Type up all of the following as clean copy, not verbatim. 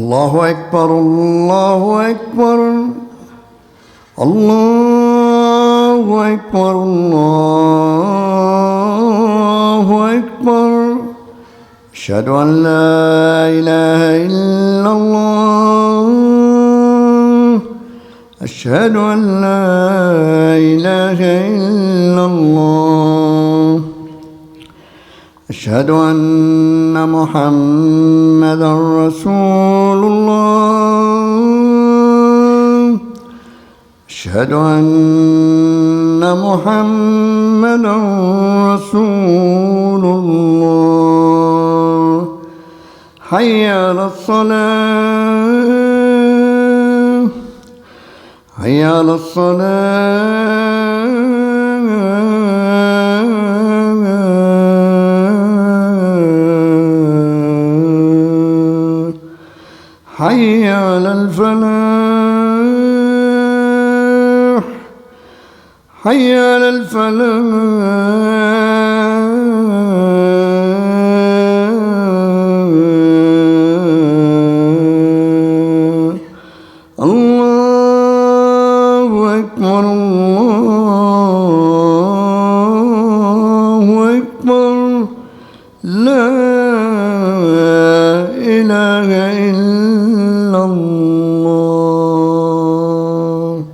الله أكبر الله أكبر الله أكبر الله أكبر أشهد أن لا إله إلا الله أشهد أن لا إله إلا الله أشهد أن محمدا رسول الله أشهد أن محمدا رسول الله حي على الصلاة حي على الصلاة حي على الفلاح حي على الفلاح الله أكبر الله أكبر لا إله إلا الله.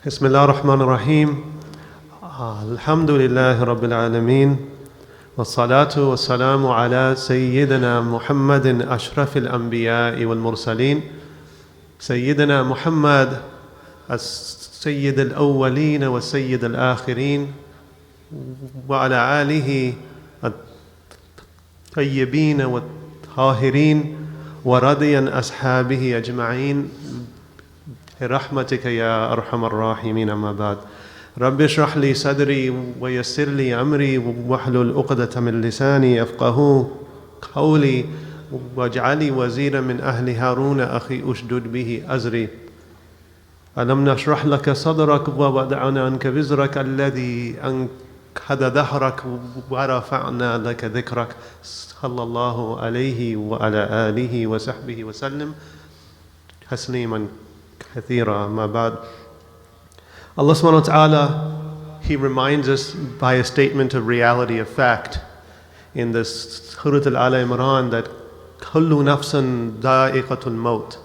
بسم الله الرحمن الرحيم. الحمد لله رب العالمين والصلاة والسلام على سيدنا محمد أشرف الأنبياء والمرسلين سيدنا محمد السيد الأولين والسيد الآخرين وعلى آله الطيبين والطاهرين ورضي عن أصحابه أجمعين برحمتك يا أرحم الراحمين. أما بعد، رب اشرح لي صدري ويسر لي أمري واحلل عقدة من لساني يفقهوا قولي واجعلي وزيرا من أهل هارون أخي أشدد به أزري. ألم نشرح لك صدرك ووضعنا عنك وزرك الذي أنقض ظهرك ورفعنا لك ذكرك صلى الله عليه وعلى آله وصحبه وسلم تسليما كثيرا. ما بعد, Allah subhanahu wa ta'ala, He reminds us by a statement of reality, of fact, in this Surah Al-Imran that كُلُّ نَفْسٍ ذَائِقَةُ الْمَوْتِ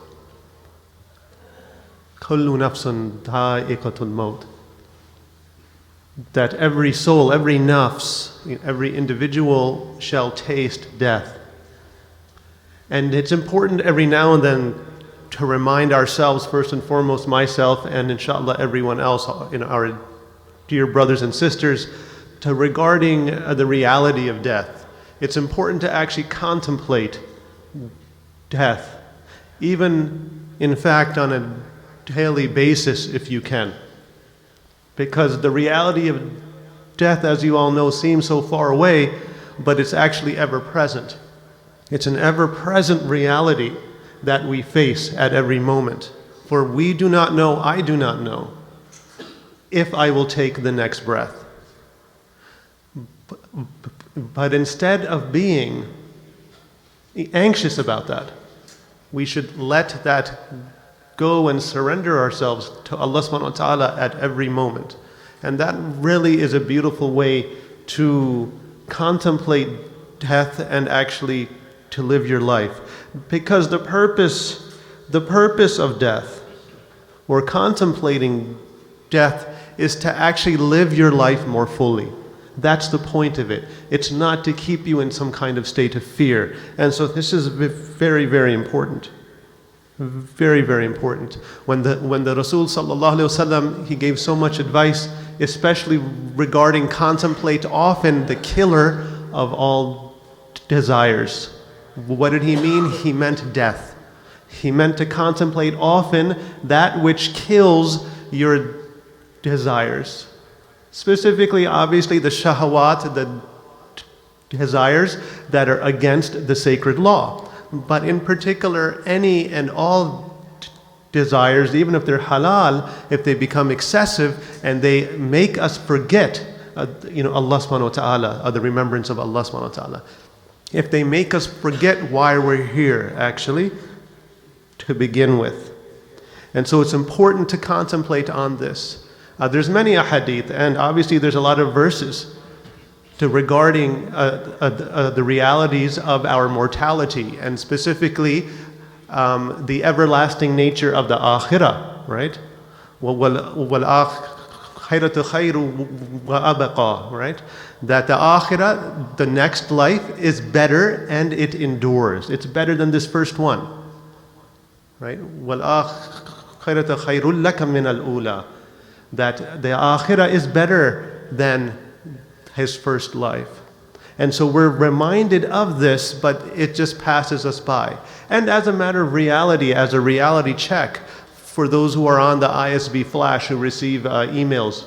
كُلُّ نَفْسٍ ذَائِقَةُ الْمَوْتِ, that every soul, every nafs, every individual shall taste death. And it's important every now and then to remind ourselves, first and foremost myself and inshallah everyone else, our dear brothers and sisters, to regarding the reality of death. It's important to actually contemplate death, even in fact on a daily basis if you can. Because the reality of death, as you all know, seems so far away, but it's actually ever present. It's an ever present reality that we face at every moment. For we do not know, I do not know, if I will take the next breath. But instead of being anxious about that, we should let that go and surrender ourselves to Allah subhanahu wa ta'ala at every moment. And that really is a beautiful way to contemplate death and actually to live your life. Because the purpose of death, or contemplating death, is to actually live your life more fully. That's the point of it. It's not to keep you in some kind of state of fear. And so this is very, very important. Very, very important. When the Rasul sallallahu alaihi wasallam, he gave so much advice, especially regarding contemplate often the killer of all desires. What did he mean? He meant death. He meant to contemplate often that which kills your desires. Specifically, obviously, the shahawat, the desires that are against the sacred law. But in particular, any and all desires, even if they're halal, if they become excessive and they make us forget Allah subhanahu wa ta'ala, the remembrance of Allah subhanahu wa ta'ala. If they make us forget why we're here, actually, to begin with. And so it's important to contemplate on this. There's many ahadith, and obviously there's a lot of verses regarding the realities of our mortality, and specifically the everlasting nature of the akhirah, right? وَالْآخِرَةُ خَيْرٌ وَأَبْقَى, right? That the akhirah, the next life, is better and it endures. It's better than this first one, right? وَالْآخِرَةُ خَيْرٌ لَكَ مِنَ الْأُولَى. That the akhirah is better than his first life. And so we're reminded of this, but it just passes us by. And as a matter of reality, as a reality check, for those who are on the ISB Flash, who receive emails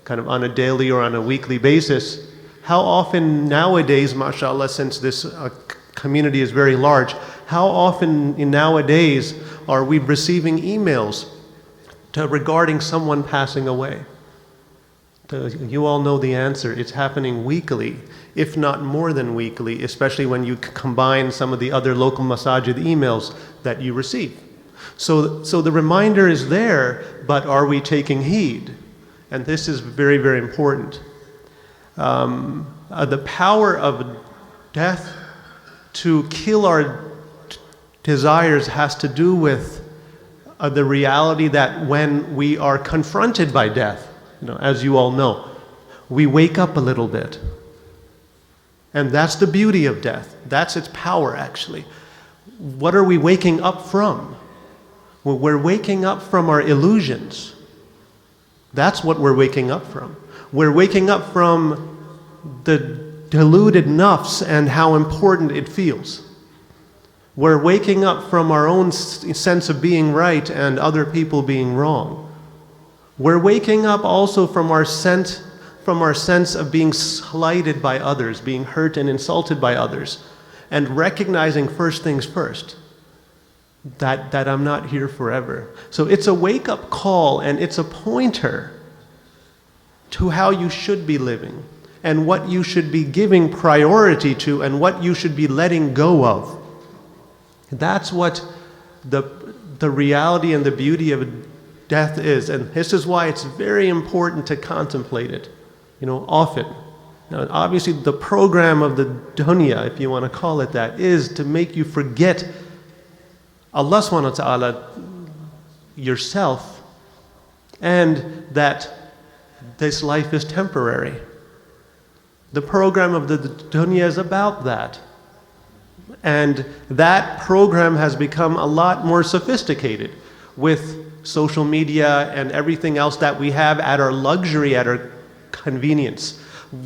kind of on a daily or on a weekly basis, how often nowadays, mashallah, since this community is very large, how often nowadays are we receiving emails regarding someone passing away? You all know the answer. It's happening weekly, if not more than weekly, especially when you combine some of the other local masajid emails that you receive. So the reminder is there, but are we taking heed? And this is very, very important. The power of death to kill our desires has to do with the reality that when we are confronted by death, as you all know, we wake up a little bit. And that's the beauty of death. That's its power, actually. What are we waking up from? Well, we're waking up from our illusions. That's what we're waking up from. We're waking up from the deluded nafs and how important it feels. We're waking up from our own sense of being right and other people being wrong. We're waking up also from our sense of being slighted by others, being hurt and insulted by others, and recognizing first things first, that I'm not here forever. So it's a wake-up call, and it's a pointer to how you should be living, and what you should be giving priority to, and what you should be letting go of. That's what the reality and the beauty of death is, and this is why it's very important to contemplate it, often. Now, obviously, the program of the dunya, if you want to call it that, is to make you forget Allah subhanahu wa ta'ala, yourself, and that this life is temporary. The program of the dunya is about that. And that program has become a lot more sophisticated with social media and everything else that we have at our luxury, at our convenience.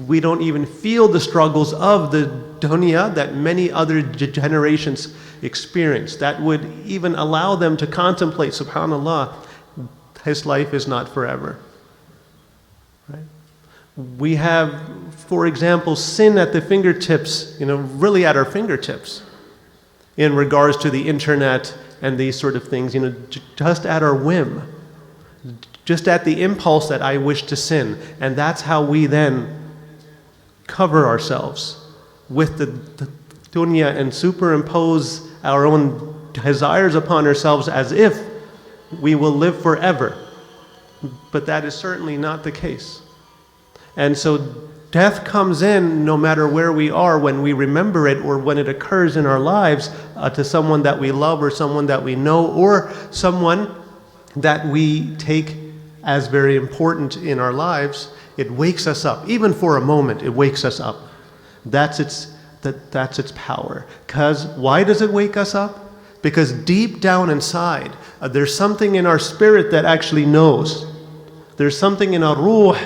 We don't even feel the struggles of the dunya that many other generations experience. That would even allow them to contemplate, subhanAllah, his life is not forever. Right? We have, for example, sin at the fingertips, really at our fingertips, in regards to the internet and these sort of things, just at our whim, just at the impulse that I wish to sin. And that's how we then cover ourselves with the dunya and superimpose our own desires upon ourselves as if we will live forever. But that is certainly not the case. And so death comes in no matter where we are when we remember it, or when it occurs in our lives to someone that we love, or someone that we know, or someone that we take as very important in our lives. It wakes us up. Even for a moment, it wakes us up. That's its power. Because why does it wake us up? Because deep down inside, there's something in our spirit that actually knows. There's something in our ruh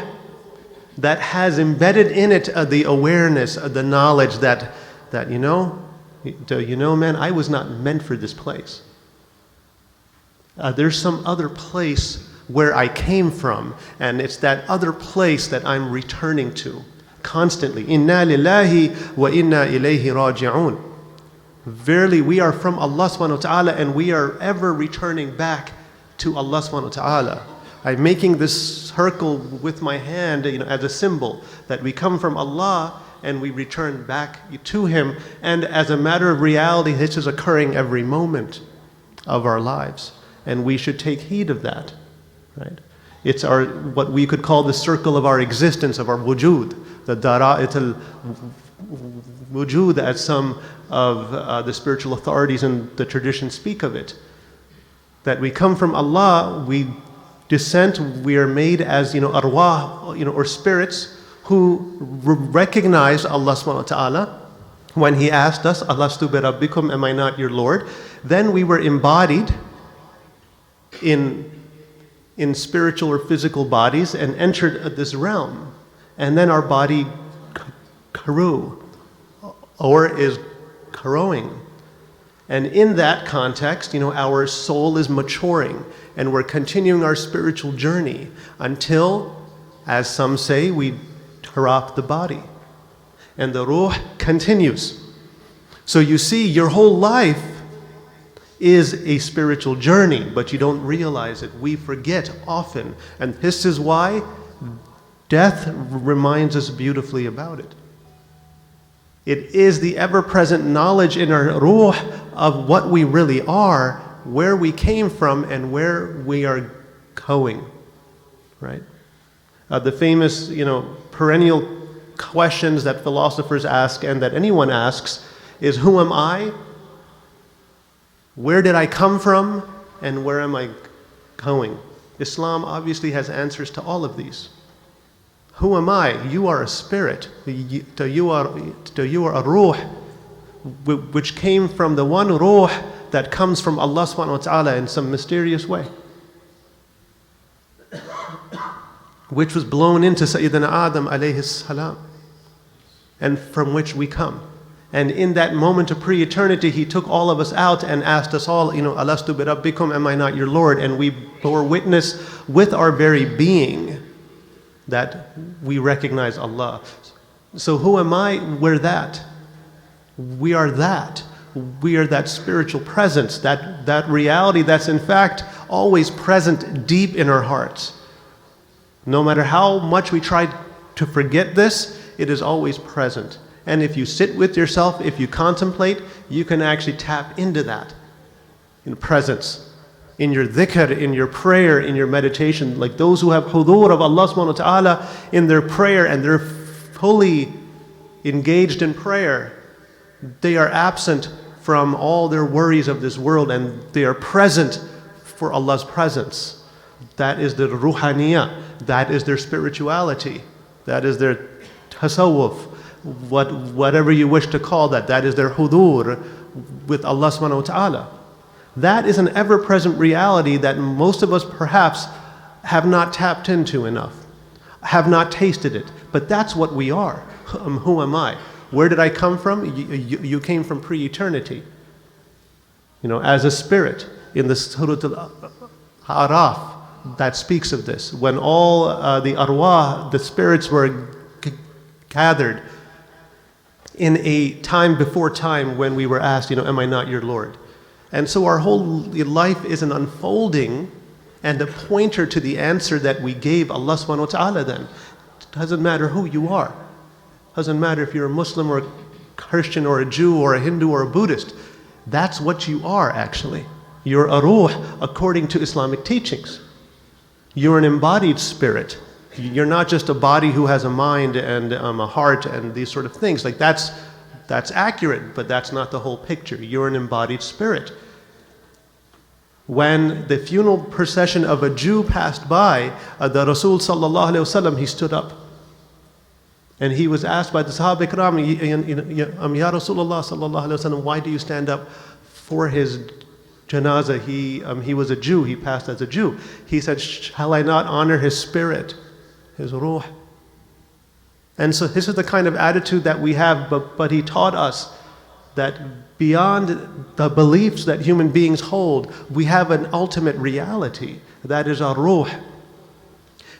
that has embedded in it the awareness, the knowledge that man, I was not meant for this place. There's some other place where I came from, and it's that other place that I'm returning to. constantly. Inna lillahi wa inna ilayhi raji'un. Verily, we are from Allah subhanahu wa ta'ala, and we are ever returning back to Allah subhanahu wa ta'ala. I'm making this circle with my hand, as a symbol that we come from Allah and we return back to Him. And as a matter of reality, this is occurring every moment of our lives, and we should take heed of that, right? It's our, what we could call the circle of our existence, of our wujud, the dara'it al-wujud, as some of the spiritual authorities in the tradition speak of it. That we come from Allah, we descent, we are made as, arwah, or spirits who recognize Allah subhanahu wa ta'ala when He asked us, Alastu bi rabbikum, am I not your Lord? Then we were embodied in spiritual or physical bodies and entered this realm. And then our body grew, or is growing. And in that context, our soul is maturing, and we're continuing our spiritual journey until, as some say, we drop the body. And the ruh continues. So you see, your whole life is a spiritual journey, but you don't realize it. We forget often. And this is why death reminds us beautifully about it. It is the ever-present knowledge in our ruh of what we really are, where we came from, and where we are going, right? The famous, perennial questions that philosophers ask and that anyone asks is, who am I? Where did I come from? And where am I going? Islam obviously has answers to all of these. Who am I? You are a spirit. You are a ruh, which came from the one ruh that comes from Allah subhanahu wa ta'ala in some mysterious way, which was blown into Sayyidina Adam alayhi salam, and from which we come. And in that moment of pre-eternity, He took all of us out and asked us all, Alastu bi rabbikum, am I not your Lord? And we bore witness with our very being that we recognize Allah. So who am I? We're that. We are that. We are that spiritual presence, that reality that's in fact always present deep in our hearts. No matter how much we try to forget this, it is always present. And if you sit with yourself, if you contemplate, you can actually tap into that in presence, in your dhikr, in your prayer, in your meditation. Like those who have hudur of Allah subhanahu wa ta'ala in their prayer, and they're fully engaged in prayer, they are absent from all their worries of this world, and they are present for Allah's presence. That is their ruhaniyah, that is their spirituality, that is their tasawwuf, whatever you wish to call that. That is their hudur with Allah subhanahu wa ta'ala. That is an ever-present reality that most of us perhaps have not tapped into enough, have not tasted it. But that's what we are. Who am I? Where did I come from? You came from pre-eternity. As a spirit in the Surah Al-Araf that speaks of this. When all the arwah, the spirits were gathered in a time before time when we were asked, am I not your Lord? And so our whole life is an unfolding and a pointer to the answer that we gave Allah subhanahu wa ta'ala then. It doesn't matter who you are. It doesn't matter if you're a Muslim or a Christian or a Jew or a Hindu or a Buddhist. That's what you are actually. You're a ruh according to Islamic teachings. You're an embodied spirit. You're not just a body who has a mind and a heart and these sort of things. Like that's accurate, but that's not the whole picture. You're an embodied spirit. When the funeral procession of a Jew passed by, the Rasul sallallahu alaihi wasallam, he stood up. And he was asked by the Sahaba Ikram, Ya Rasulullah sallallahu alaihi wasallam, why do you stand up for his janazah? He was a Jew, he passed as a Jew. He said, shall I not honor his spirit, his ruh? And so this is the kind of attitude that we have, but he taught us that beyond the beliefs that human beings hold, we have an ultimate reality, that is our ruh.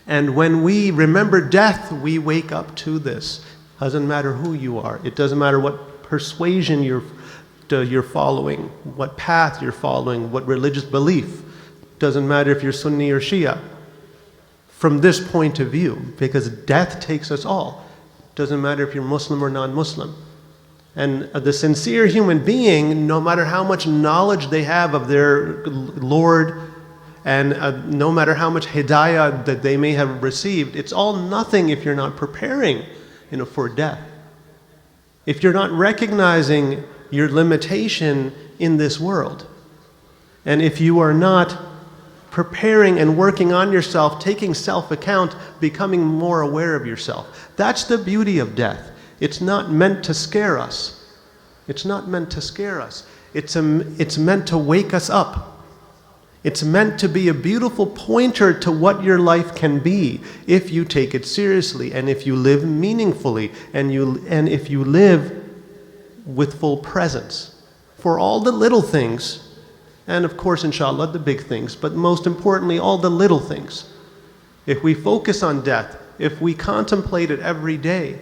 And when we remember death, we wake up to this. Doesn't matter who you are. It doesn't matter what persuasion you're following, what path you're following, what religious belief. Doesn't matter if you're Sunni or Shia. From this point of view, because death takes us all. Doesn't matter if you're Muslim or non-Muslim. And the sincere human being, no matter how much knowledge they have of their Lord, and no matter how much hidayah that they may have received, it's all nothing if you're not preparing, for death. If you're not recognizing your limitation in this world, and if you are not preparing and working on yourself, taking self-account, becoming more aware of yourself. That's the beauty of death. It's not meant to scare us. It's not meant to scare us. It's meant to wake us up. It's meant to be a beautiful pointer to what your life can be if you take it seriously and if you live meaningfully and if you live with full presence for all the little things, and of course, inshallah, the big things, but most importantly, all the little things. If we focus on death, if we contemplate it every day,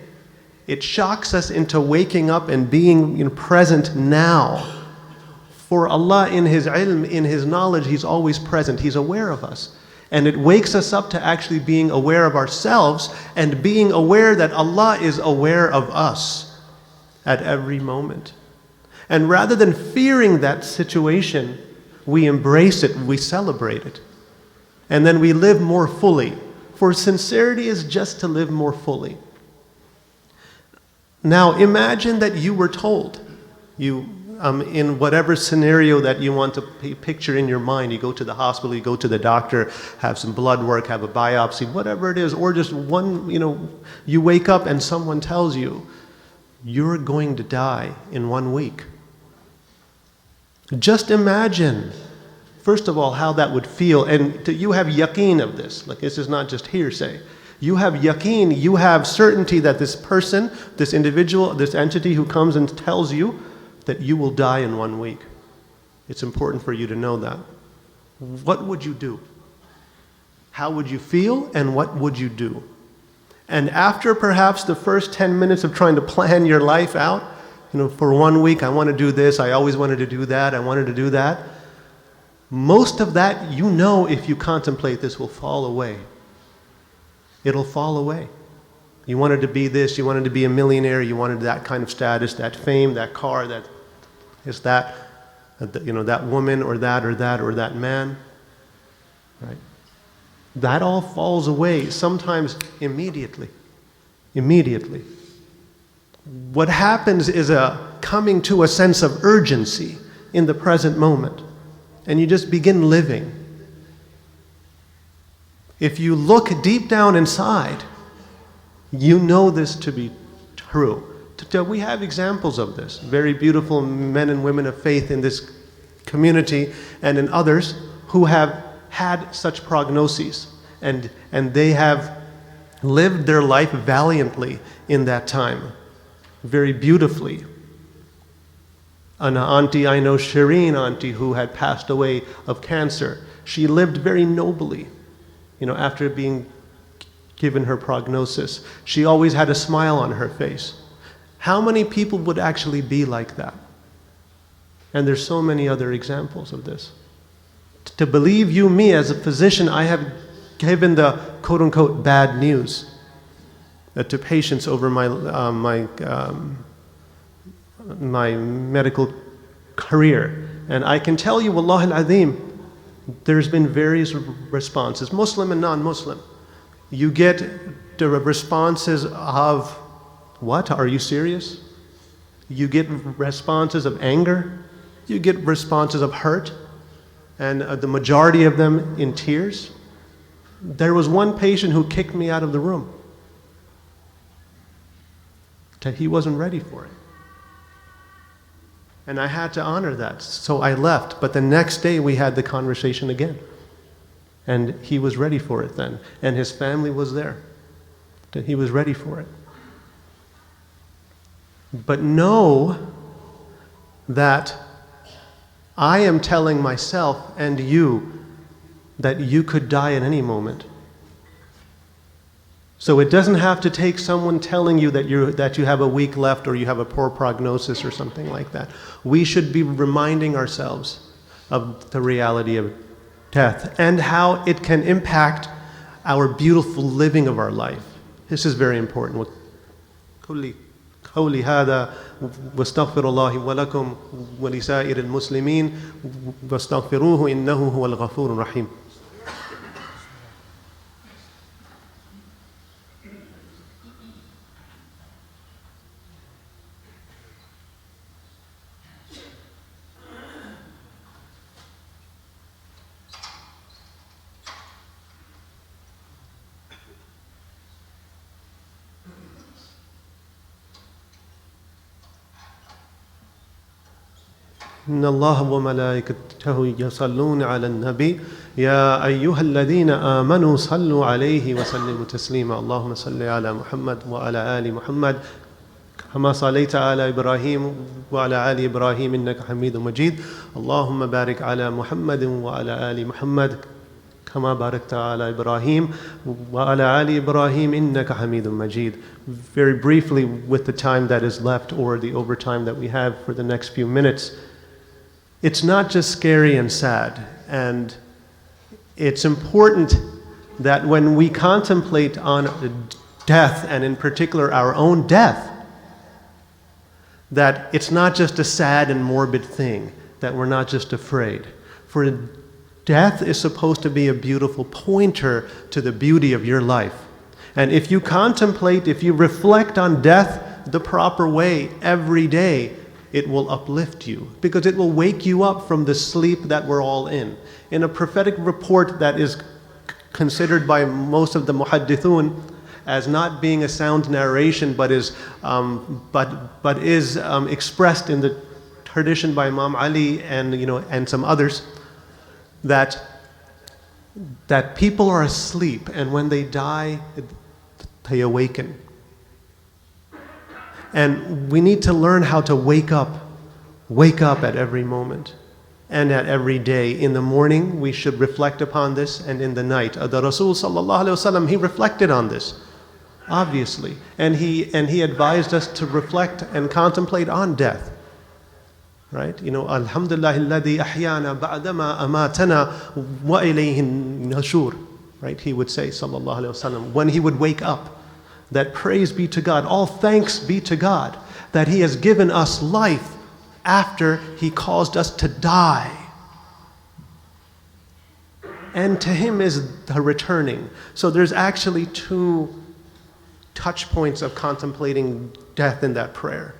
it shocks us into waking up and being present now. For Allah, in His ilm, in His knowledge, He's always present. He's aware of us. And it wakes us up to actually being aware of ourselves and being aware that Allah is aware of us at every moment. And rather than fearing that situation, we embrace it, we celebrate it. And then we live more fully. For sincerity is just to live more fully. Now imagine that you were told, in whatever scenario that you want to picture in your mind, you go to the hospital, you go to the doctor, have some blood work, have a biopsy, whatever it is, or just one, you wake up and someone tells you, you're going to die in 1 week. Just imagine, first of all, how that would feel, and you have yaqeen of this, like this is not just hearsay. You have yaqeen, you have certainty that this person, this individual, this entity who comes and tells you that you will die in 1 week. It's important for you to know that. What would you do? How would you feel, and what would you do? And after perhaps the first 10 minutes of trying to plan your life out, for 1 week, I want to do this, I always wanted to do that, I wanted to do that. Most of that, if you contemplate this, will fall away. It'll fall away. You wanted to be this, you wanted to be a millionaire, you wanted that kind of status, that fame, that car, that woman or that man, right? That all falls away, sometimes immediately. Immediately. What happens is a coming to a sense of urgency in the present moment, and you just begin living. If you look deep down inside, you know this to be true. We have examples of this. Very beautiful men and women of faith in this community and in others who have had such prognoses, and they have lived their life valiantly in that time, very beautifully. An auntie I know, Shireen auntie, who had passed away of cancer, she lived very nobly. After being given her prognosis, she always had a smile on her face. How many people would actually be like that? And there's so many other examples of this. To believe me as a physician, I have given the quote-unquote bad news to patients over my medical career. And I can tell you, Wallah al-Azim, there's been various responses, Muslim and non-Muslim. You get the responses of, what, are you serious? You get responses of anger. You get responses of hurt. And the majority of them in tears. There was one patient who kicked me out of the room. He wasn't ready for it. And I had to honor that, so I left. But the next day we had the conversation again. And he was ready for it then. And his family was there. He was ready for it. But know that I am telling myself and you that you could die at any moment. So it doesn't have to take someone telling you that you have a week left or you have a poor prognosis or something like that. We should be reminding ourselves of the reality of death and how it can impact our beautiful living of our life. This is very important. قولي هذا واستغفر الله ولكم ولسائر المسلمين واستغفروه إنه هو الغفور الرحيم. إن الله وملائكته يصلون على النبي يا أيها الذين آمنوا صلوا عليه وسلموا تسليما اللهم صل على محمد وعلى آل محمد كما صليت على إبراهيم وعلى آل إبراهيم إنك حميد مجيد اللهم بارك على محمد وعلى آل محمد كما باركت على إبراهيم وعلى آل إبراهيم إنك حميد مجيد. Very briefly, with the time that is left or the overtime that we have for the next few minutes, it's not just scary and sad, and it's important that when we contemplate on death, and in particular our own death, that it's not just a sad and morbid thing, that we're not just afraid. For death is supposed to be a beautiful pointer to the beauty of your life. And if you contemplate, if you reflect on death the proper way every day, it will uplift you because it will wake you up from the sleep that we're all in. In a prophetic report that is considered by most of the muhaddithun as not being a sound narration, but is expressed in the tradition by Imam Ali and some others, that people are asleep and when they die, they awaken. And we need to learn how to wake up at every moment and at every day. In the morning, we should reflect upon this, and in the night. The Rasul sallallahu alaihi wasallam, he reflected on this, obviously, and he advised us to reflect and contemplate on death. Right? Alhamdulillah alladhi ahyana ba'dama amatana wa ilayhi nushur. Right? He would say, sallallahu alaihi wasallam, when he would wake up, that praise be to God, all thanks be to God, that He has given us life after He caused us to die. And to Him is the returning. So there's actually two touch points of contemplating death in that prayer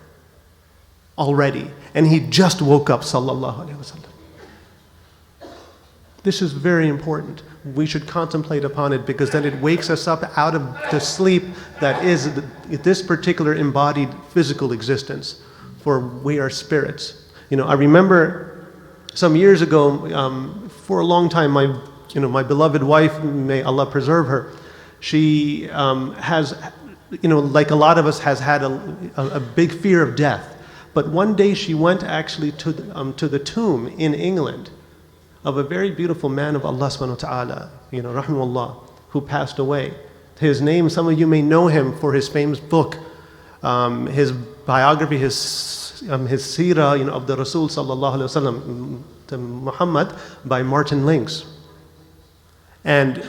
already. And he just woke up, sallallahu alaihi wasallam. This is very important. We should contemplate upon it because then it wakes us up out of the sleep that is this particular embodied physical existence, for we are spirits. I remember some years ago, for a long time, my beloved wife, may Allah preserve her, she has, like a lot of us, has had a big fear of death. But one day she went actually to the tomb in England of a very beautiful man of Allah subhanahu wa ta'ala, rahimahullah, who passed away. His name, some of you may know him for his famous book, his biography, his seerah, of the Rasul sallallahu alaihi wasallam, to Muhammad, by Martin Links. And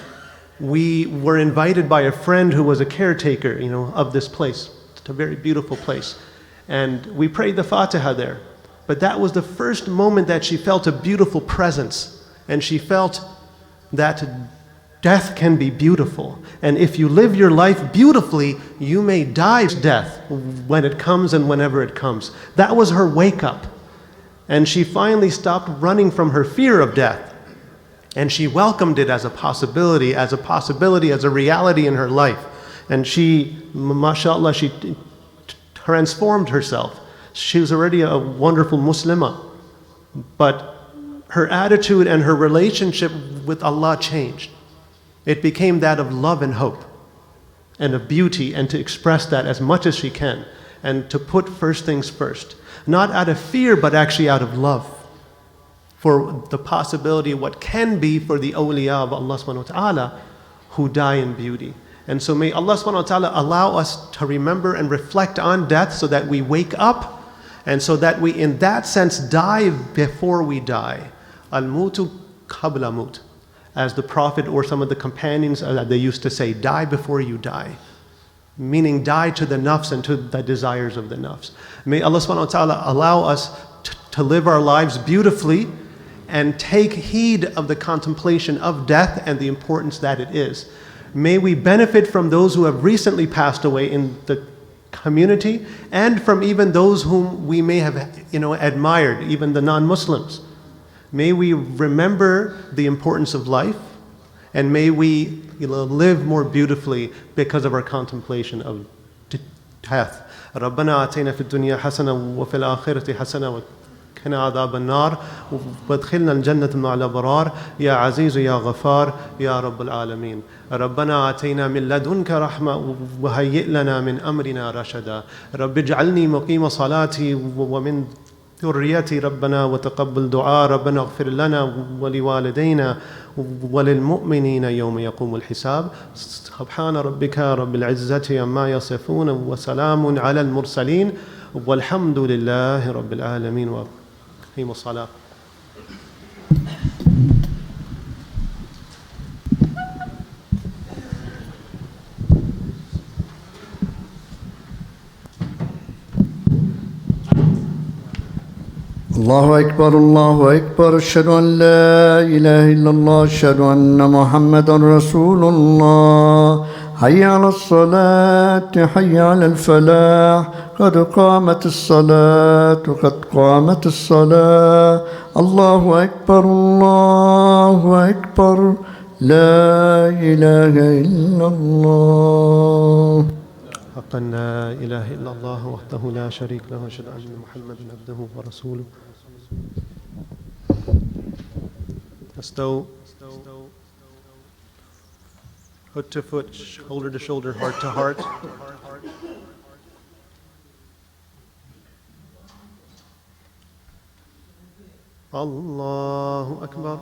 we were invited by a friend who was a caretaker, of this place. It's a very beautiful place. And we prayed the Fatiha there. But that was the first moment that she felt a beautiful presence. And she felt that death can be beautiful. And if you live your life beautifully, you may die death when it comes and whenever it comes. That was her wake up. And she finally stopped running from her fear of death. And she welcomed it as a possibility, as a reality in her life. And she, mashallah, she transformed herself. She was already a wonderful Muslimah, but her attitude and her relationship with Allah changed. It became that of love and hope and of beauty, and to express that as much as she can and to put first things first, not out of fear but actually out of love for the possibility of what can be for the awliya of Allah subhanahu wa ta'ala who die in beauty. And so may Allah subhanahu wa ta'ala allow us to remember and reflect on death so that we wake up and so that we in that sense die before we die. Al-mutu qabla mut. As the Prophet or some of the companions, they used to say, die before you die. Meaning die to the nafs and to the desires of the nafs. May Allah subhanahu wa ta'ala allow us to live our lives beautifully and take heed of the contemplation of death and the importance that it is. May we benefit from those who have recently passed away in the community and from even those whom we may have admired, even the non-Muslims. May we remember the importance of life, and may we live more beautifully because of our contemplation of death. ربنا آتينا في الدنيا حسنة وفي الآخرة حسنة وقنا عذاب النار وادخلنا الجنة مع الأبرار يا عزيز يا غفار يا رب العالمين. ربنا آتينا من لدنك رحمة وهيئ لنا من أمرنا رشدا. رب اجعلني مقيم صلاتي ومن ذريتي ربنا وتقبل دعاء. ربنا اغفر لنا ولوالدينا وللمؤمنين يوم يقوم الحساب. سبحان ربك رب العزة عما يصفون وسلام على المرسلين والحمد لله رب العالمين. وأقيموا الصلاة. الله أكبر الله أكبر أشهد أن لا إله إلا الله أشهد أن محمدا رسول الله حي على الصلاة حي على الفلاح قد قامت الصلاة قد قامت الصلاة. الله أكبر الله أكبر لا إله إلا الله. حقا لا إله إلا الله وحده لا شريك له وأشهد أن محمدا عبده ورسوله. Stow, foot to foot, shoulder to shoulder, heart to heart. Allahu Akbar.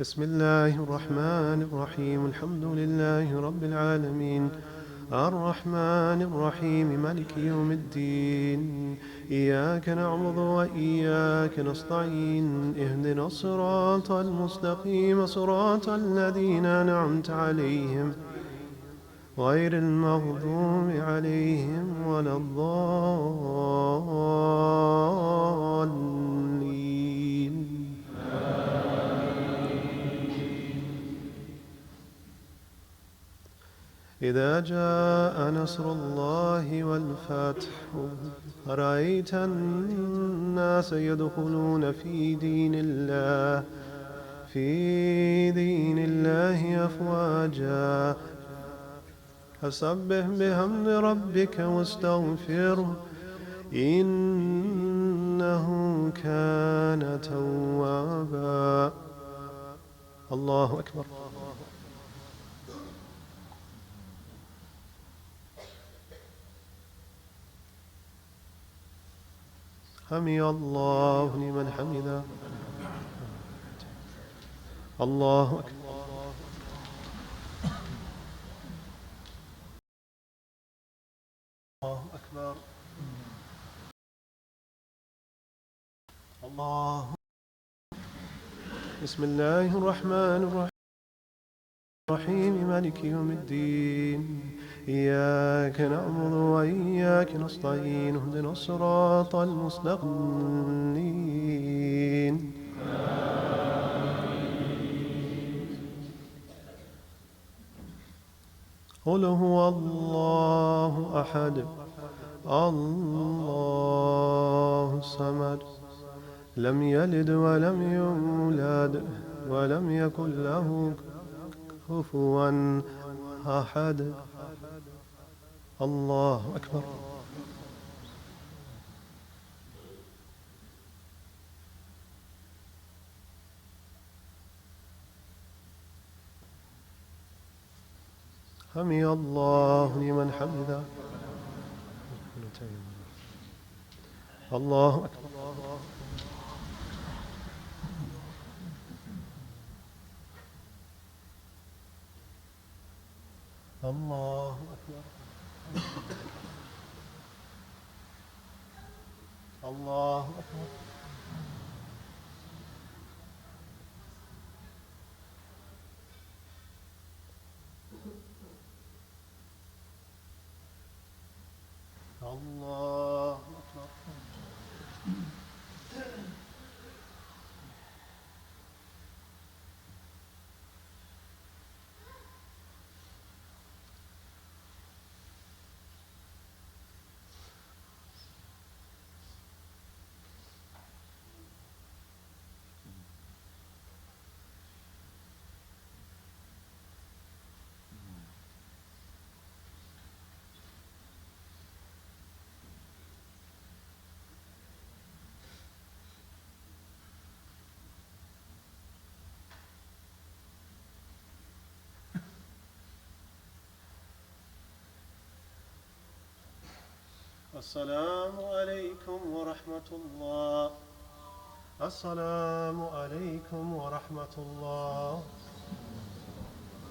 بسم الله الرحمن الرحيم الحمد لله رب العالمين الرحمن الرحيم مالك يوم الدين إياك نعبد وإياك نستعين اهدنا الصراط المستقيم صراط الذين أنعمت عليهم غير المغضوب عليهم ولا الضالين. إذا جاء نصر الله والفتح رأيت الناس يدخلون في دين الله أفواجا فسبح بحمد ربك واستغفره إنه كان توابا. الله أكبر. سمع الله لمن حمده. الله أكبر. الله أكبر. الله. بسم الله الرحمن الرحيم مالك يوم الدين إياك نعبد وإياك نستعين اهدنا الصراط المستقيم. قل هو الله أحد الله الصمد لم يلد ولم يولد ولم يكن له كفوا أحد. الله أكبر. سمع الله لمن حمده. الله أكبر. الله أكبر. الله أكبر. الله أكبر. السلام عليكم ورحمة الله. السلام عليكم ورحمة الله.